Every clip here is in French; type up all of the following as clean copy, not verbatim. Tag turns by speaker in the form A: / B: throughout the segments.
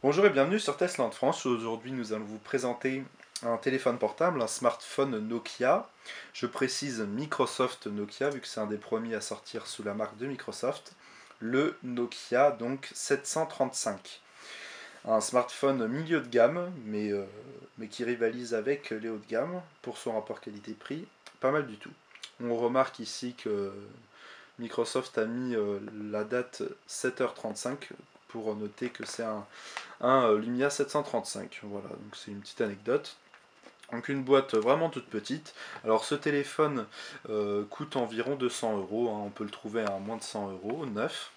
A: Bonjour et bienvenue sur Tesla France. Aujourd'hui nous allons vous présenter un téléphone portable, un smartphone Nokia. Je précise Microsoft Nokia vu que c'est un des premiers à sortir sous la marque de Microsoft. Le Nokia donc 735. Un smartphone milieu de gamme mais qui rivalise avec les hauts de gamme pour son rapport qualité-prix. Pas mal du tout. On remarque ici que Microsoft a mis la date 7h35 pour noter que c'est un Lumia 735. Voilà, donc c'est une petite anecdote. Donc une boîte vraiment toute petite. Alors ce téléphone coûte environ 200 €, hein, on peut le trouver à moins de 100 € neuf.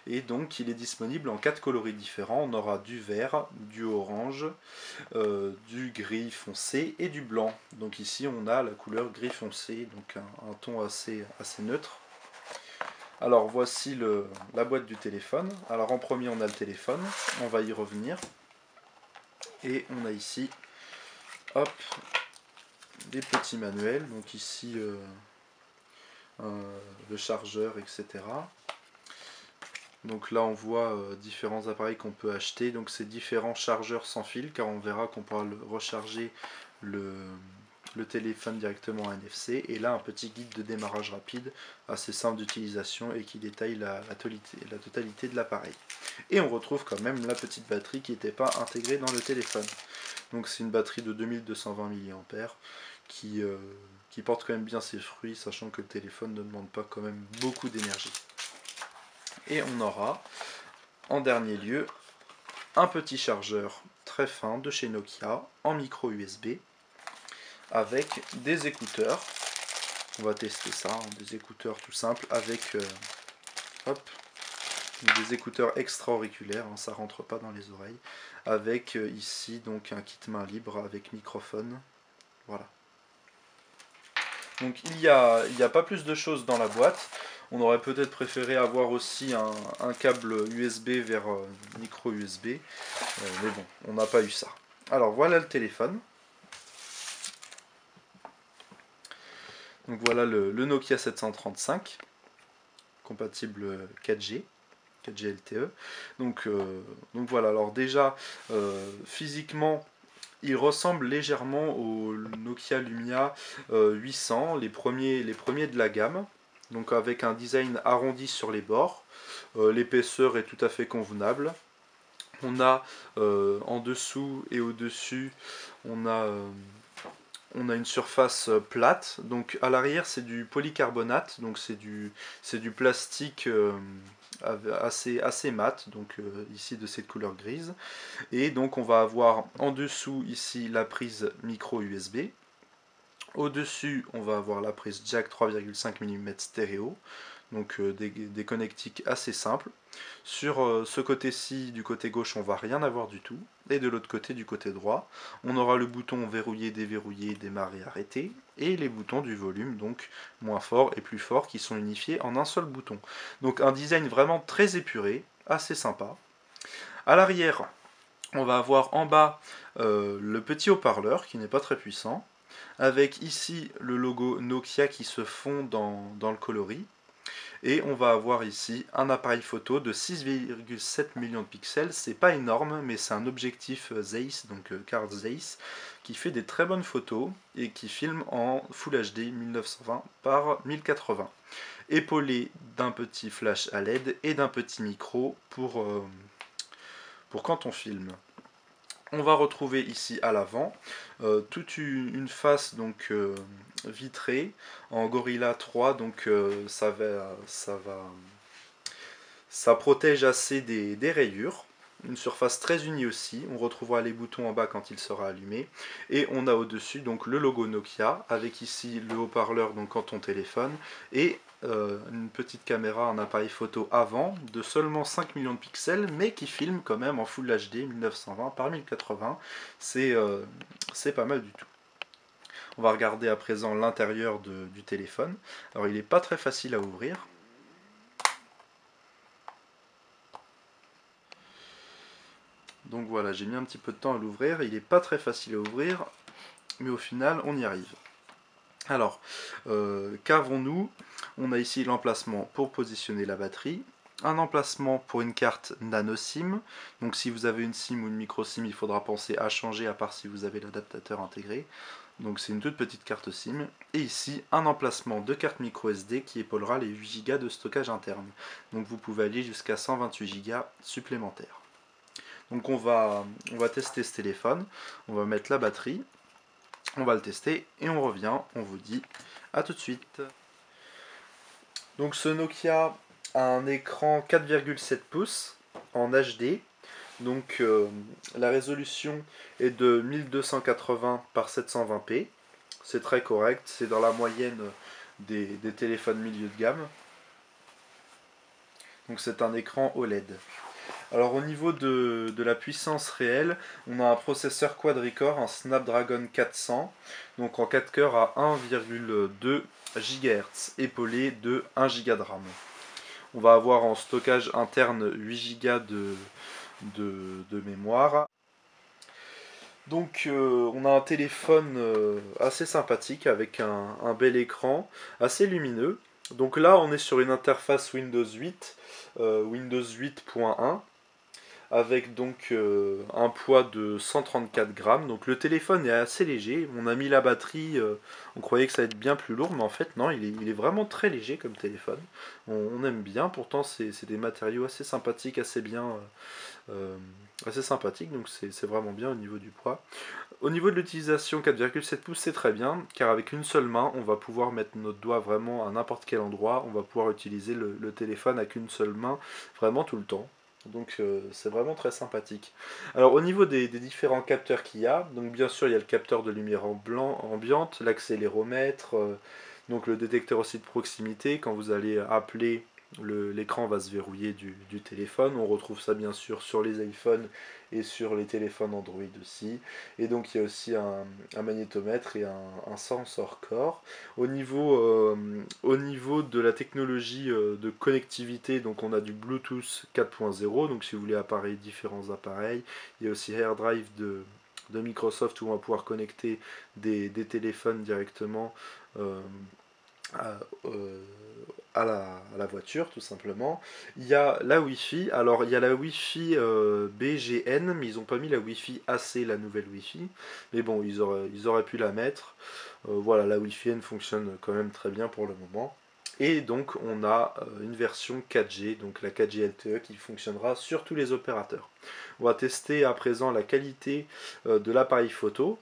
A: Et donc il est disponible en 4 coloris différents. On aura du vert, du orange, du gris foncé et du blanc. Donc ici on a la couleur gris foncé, donc un ton assez neutre. Alors voici la boîte du téléphone. Alors en premier on a le téléphone, on va y revenir. Et on a ici, hop, des petits manuels. Donc ici le chargeur, etc. Donc là on voit différents appareils qu'on peut acheter. Donc c'est différents chargeurs sans fil, car on verra qu'on pourra recharger le téléphone directement à NFC. Et là un petit guide de démarrage rapide assez simple d'utilisation et qui détaille la totalité de l'appareil. Et on retrouve quand même la petite batterie qui n'était pas intégrée dans le téléphone. Donc c'est une batterie de 2220 mAh qui porte quand même bien ses fruits, sachant que le téléphone ne demande pas quand même beaucoup d'énergie. Et on aura en dernier lieu un petit chargeur très fin de chez Nokia en micro USB avec des écouteurs. On va tester ça, hein, des écouteurs tout simples avec des écouteurs extra-auriculaires, hein, ça rentre pas dans les oreilles, avec ici donc un kit main libre avec microphone. Voilà. Donc il y a pas plus de choses dans la boîte. On aurait peut-être préféré avoir aussi un câble USB vers micro USB, mais bon, on n'a pas eu ça. Alors voilà le téléphone. Donc voilà le Nokia 735, compatible 4G LTE. Donc voilà, alors déjà, physiquement, il ressemble légèrement au Nokia Lumia 800, les premiers de la gamme. Donc avec un design arrondi sur les bords. L'épaisseur est tout à fait convenable. On a en dessous et au-dessus, on a une surface plate. Donc à l'arrière c'est du polycarbonate, donc c'est du plastique assez mat, donc ici de cette couleur grise. Et donc on va avoir en dessous ici la prise micro USB. Au-dessus, on va avoir la prise jack 3,5 mm stéréo, donc des connectiques assez simples. Sur ce côté-ci, du côté gauche, on va rien avoir du tout. Et de l'autre côté, du côté droit, on aura le bouton verrouiller, déverrouiller, démarrer, arrêter. Et les boutons du volume, donc moins fort et plus fort, qui sont unifiés en un seul bouton. Donc un design vraiment très épuré, assez sympa. À l'arrière, on va avoir en bas le petit haut-parleur qui n'est pas très puissant, avec ici le logo Nokia qui se fond dans le coloris. Et on va avoir ici un appareil photo de 6,7 millions de pixels. C'est pas énorme, mais c'est un objectif Zeiss, donc Carl Zeiss, qui fait des très bonnes photos et qui filme en Full HD 1920 par 1080. Épaulé d'un petit flash à LED et d'un petit micro pour quand on filme. On va retrouver ici à l'avant toute une face donc vitrée en Gorilla 3, donc ça protège assez des rayures. Une surface très unie aussi, on retrouvera les boutons en bas quand il sera allumé. Et on a au-dessus donc le logo Nokia, avec ici le haut-parleur donc quand on téléphone, et une petite caméra, un appareil photo avant de seulement 5 millions de pixels, mais qui filme quand même en Full HD 1920 par 1080. C'est pas mal du tout. On va regarder à présent l'intérieur du téléphone. Alors il n'est pas très facile à ouvrir. Donc voilà, j'ai mis un petit peu de temps à l'ouvrir, il n'est pas très facile à ouvrir, mais au final on y arrive. Alors, qu'avons-nous? On a ici l'emplacement pour positionner la batterie, un emplacement pour une carte nano SIM. Donc si vous avez une SIM ou une micro SIM, il faudra penser à changer, à part si vous avez l'adaptateur intégré. Donc c'est une toute petite carte SIM. Et ici, un emplacement de carte micro SD qui épaulera les 8 Go de stockage interne. Donc vous pouvez aller jusqu'à 128 Go supplémentaires. Donc on va tester ce téléphone, on va mettre la batterie, on va le tester et on revient, on vous dit à tout de suite. Donc ce Nokia a un écran 4,7 pouces en HD. Donc la résolution est de 1280 par 720p. C'est très correct, c'est dans la moyenne des téléphones milieu de gamme. Donc c'est un écran OLED. Alors au niveau de la puissance réelle, on a un processeur quad-core, un Snapdragon 400, donc en 4 cœurs à 1,2 GHz, épaulé de 1 Go de RAM. On va avoir en stockage interne 8 Go de mémoire. Donc on a un téléphone assez sympathique avec un bel écran, assez lumineux. Donc là on est sur une interface Windows 8, Windows 8.1, avec donc un poids de 134 grammes. Donc le téléphone est assez léger. On a mis la batterie, on croyait que ça allait être bien plus lourd, mais en fait non, il est vraiment très léger comme téléphone. On aime bien, pourtant c'est des matériaux assez sympathiques, assez sympathiques, donc c'est vraiment bien au niveau du poids. Au niveau de l'utilisation, 4,7 pouces c'est très bien, car avec une seule main, on va pouvoir mettre notre doigt vraiment à n'importe quel endroit. On va pouvoir utiliser le téléphone avec une seule main vraiment tout le temps. Donc c'est vraiment très sympathique. Alors au niveau des différents capteurs qu'il y a, donc bien sûr il y a le capteur de lumière ambiante, l'accéléromètre, donc le détecteur aussi de proximité. Quand vous allez appeler, l'écran va se verrouiller du téléphone. On retrouve ça bien sûr sur les iPhones et sur les téléphones Android aussi. Et donc il y a aussi un magnétomètre et un sensor core. Au niveau de la technologie de connectivité, donc on a du Bluetooth 4.0, donc si vous voulez différents appareils. Il y a aussi AirDrive de Microsoft où on va pouvoir connecter des téléphones directement euh, à, euh, à la voiture tout simplement. Il y a la Wi-Fi, alors il y a la Wi-Fi BGN, mais ils n'ont pas mis la Wi-Fi AC, la nouvelle Wi-Fi, mais bon, ils auraient pu la mettre. Voilà, la Wi-Fi N fonctionne quand même très bien pour le moment. Et donc on a une version 4G, donc la 4G LTE qui fonctionnera sur tous les opérateurs. On va tester à présent la qualité de l'appareil photo.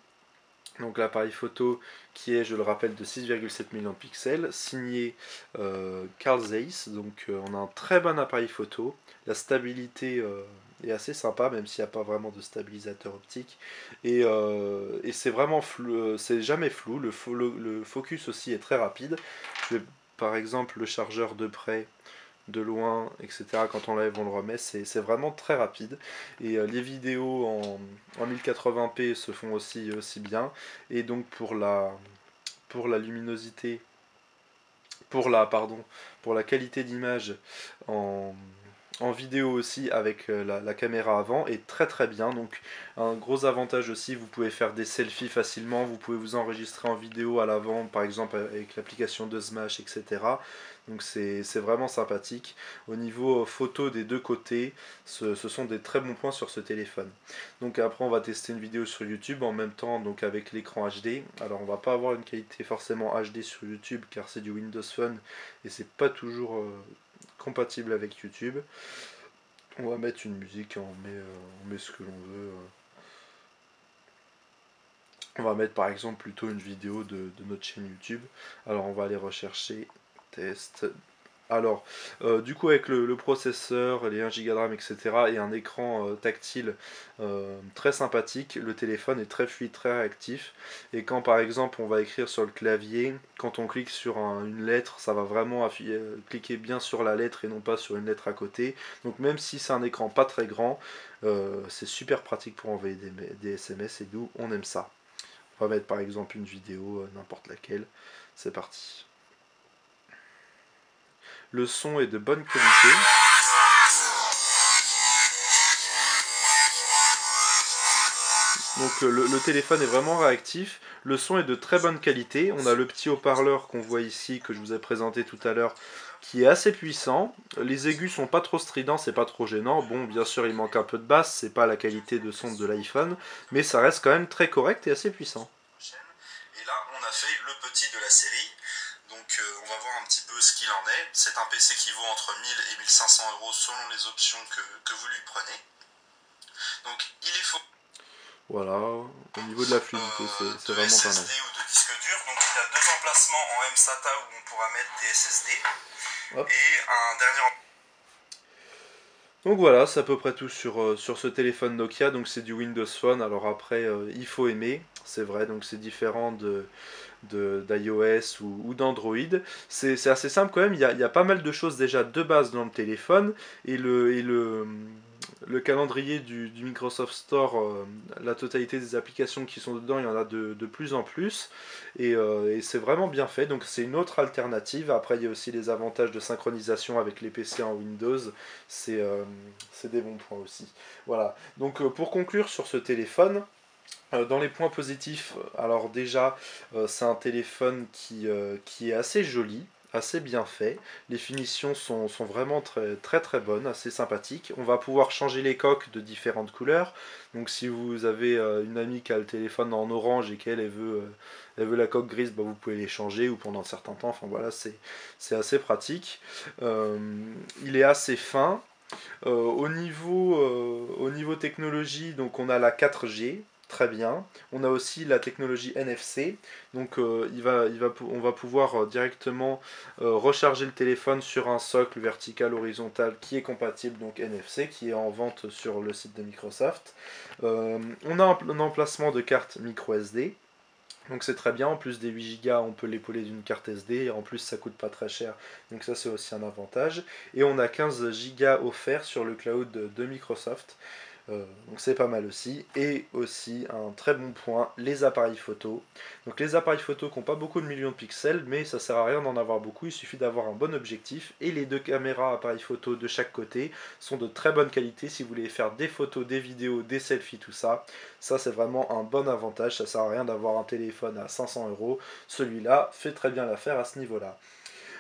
A: Donc l'appareil photo qui est, je le rappelle, de 6,7 millions de pixels, signé Carl Zeiss. Donc on a un très bon appareil photo. La stabilité est assez sympa, même s'il n'y a pas vraiment de stabilisateur optique. Et c'est vraiment flou, c'est jamais flou. Le focus aussi est très rapide. Je vais, par exemple, le chargeur de près, de loin, etc. Quand on lève, on le remet, c'est vraiment très rapide. Et les vidéos en 1080p se font aussi bien. Et donc pour la luminosité, pour la qualité d'image en, en vidéo aussi avec la caméra avant est très très bien. Donc un gros avantage aussi, vous pouvez faire des selfies facilement, vous pouvez vous enregistrer en vidéo à l'avant, par exemple avec l'application de Smash, etc. Donc c'est vraiment sympathique. Au niveau photo des deux côtés, ce sont des très bons points sur ce téléphone. Donc après on va tester une vidéo sur YouTube en même temps, donc avec l'écran HD. Alors on va pas avoir une qualité forcément HD sur YouTube car c'est du Windows Phone et c'est pas toujours compatible avec YouTube. On va mettre une musique, on met ce que l'on veut. On va mettre par exemple plutôt une vidéo de notre chaîne YouTube. Alors on va aller rechercher test. Alors, du coup, avec le processeur, les 1 Go de RAM, etc., et un écran tactile très sympathique, le téléphone est très fluide, très réactif. Et quand par exemple on va écrire sur le clavier, quand on clique sur une lettre, ça va vraiment cliquer bien sur la lettre et non pas sur une lettre à côté. Donc, même si c'est un écran pas très grand, c'est super pratique pour envoyer des SMS et nous, on aime ça. On va mettre par exemple une vidéo, n'importe laquelle. C'est parti. Le son est de bonne qualité. Donc le téléphone est vraiment réactif. Le son est de très bonne qualité. On a le petit haut-parleur qu'on voit ici, que je vous ai présenté tout à l'heure, qui est assez puissant. Les aigus sont pas trop stridents, c'est pas trop gênant. Bon, bien sûr, il manque un peu de basse, c'est pas la qualité de son de l'iPhone, mais ça reste quand même très correct et assez puissant.
B: Et là, on a fait le petit de la série. Donc on va voir un petit peu ce qu'il en est. C'est un PC qui vaut entre 1000 et 1500 euros selon les options que vous lui prenez. Donc il est faux.
A: Voilà, au niveau de la fluidité, c'est vraiment pas mal.
B: SSD ou de disque dur. Donc il a deux emplacements en mSATA où on pourra mettre des SSD. Hop. Et un dernier.
A: Donc voilà, c'est à peu près tout sur ce téléphone Nokia. Donc c'est du Windows Phone. Alors après, il faut aimer, c'est vrai. Donc c'est différent d'iOS ou d'Android. C'est assez simple quand même, il y a pas mal de choses déjà de base dans le téléphone, et le calendrier du Microsoft Store, la totalité des applications qui sont dedans, il y en a de plus en plus, et c'est vraiment bien fait, donc c'est une autre alternative. Après il y a aussi les avantages de synchronisation avec les PC en Windows, c'est des bons points aussi. Voilà, donc pour conclure sur ce téléphone, dans les points positifs, alors déjà, c'est un téléphone qui est assez joli, assez bien fait. Les finitions sont vraiment très très bonnes, assez sympathiques. On va pouvoir changer les coques de différentes couleurs. Donc si vous avez une amie qui a le téléphone en orange et qu'elle elle veut la coque grise, bah, vous pouvez les changer ou pendant un certain temps. Enfin voilà, c'est assez pratique. Il est assez fin. Au niveau technologie, donc on a la 4G, très bien. On a aussi la technologie NFC, donc on va pouvoir directement recharger le téléphone sur un socle vertical horizontal qui est compatible, donc NFC, qui est en vente sur le site de Microsoft. On a un emplacement de carte micro SD. Donc c'est très bien, en plus des 8 Go, on peut l'épauler d'une carte SD, et en plus ça coûte pas très cher, donc ça c'est aussi un avantage. Et on a 15 Go offerts sur le cloud de Microsoft, donc c'est pas mal aussi. Et aussi un très bon point, les appareils photo. Donc les appareils photo qui n'ont pas beaucoup de millions de pixels, mais ça sert à rien d'en avoir beaucoup, il suffit d'avoir un bon objectif. Et les deux caméras appareils photo de chaque côté sont de très bonne qualité si vous voulez faire des photos, des vidéos, des selfies, tout ça. Ça c'est vraiment un bon avantage, ça sert à rien d'avoir un téléphone à 500 euros. Celui-là fait très bien l'affaire à ce niveau-là.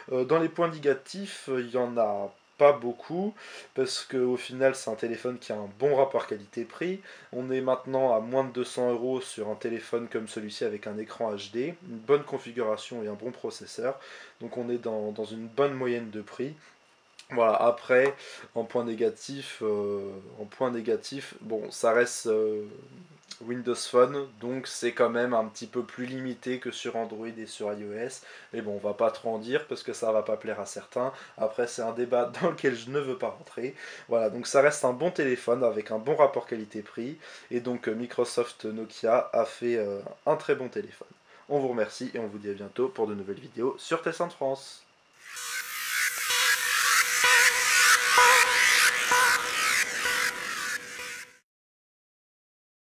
A: Dans les points négatifs, il y en a pas beaucoup, parce qu'au final c'est un téléphone qui a un bon rapport qualité-prix. On est maintenant à moins de 200 euros sur un téléphone comme celui-ci avec un écran HD, une bonne configuration et un bon processeur. Donc on est dans une bonne moyenne de prix. Voilà, après, en point négatif, bon, ça reste Windows Phone, donc c'est quand même un petit peu plus limité que sur Android et sur iOS. Mais bon, on va pas trop en dire parce que ça va pas plaire à certains. Après, c'est un débat dans lequel je ne veux pas rentrer. Voilà, donc ça reste un bon téléphone avec un bon rapport qualité-prix. Et donc Microsoft Nokia a fait un très bon téléphone. On vous remercie et on vous dit à bientôt pour de nouvelles vidéos sur TS1 France.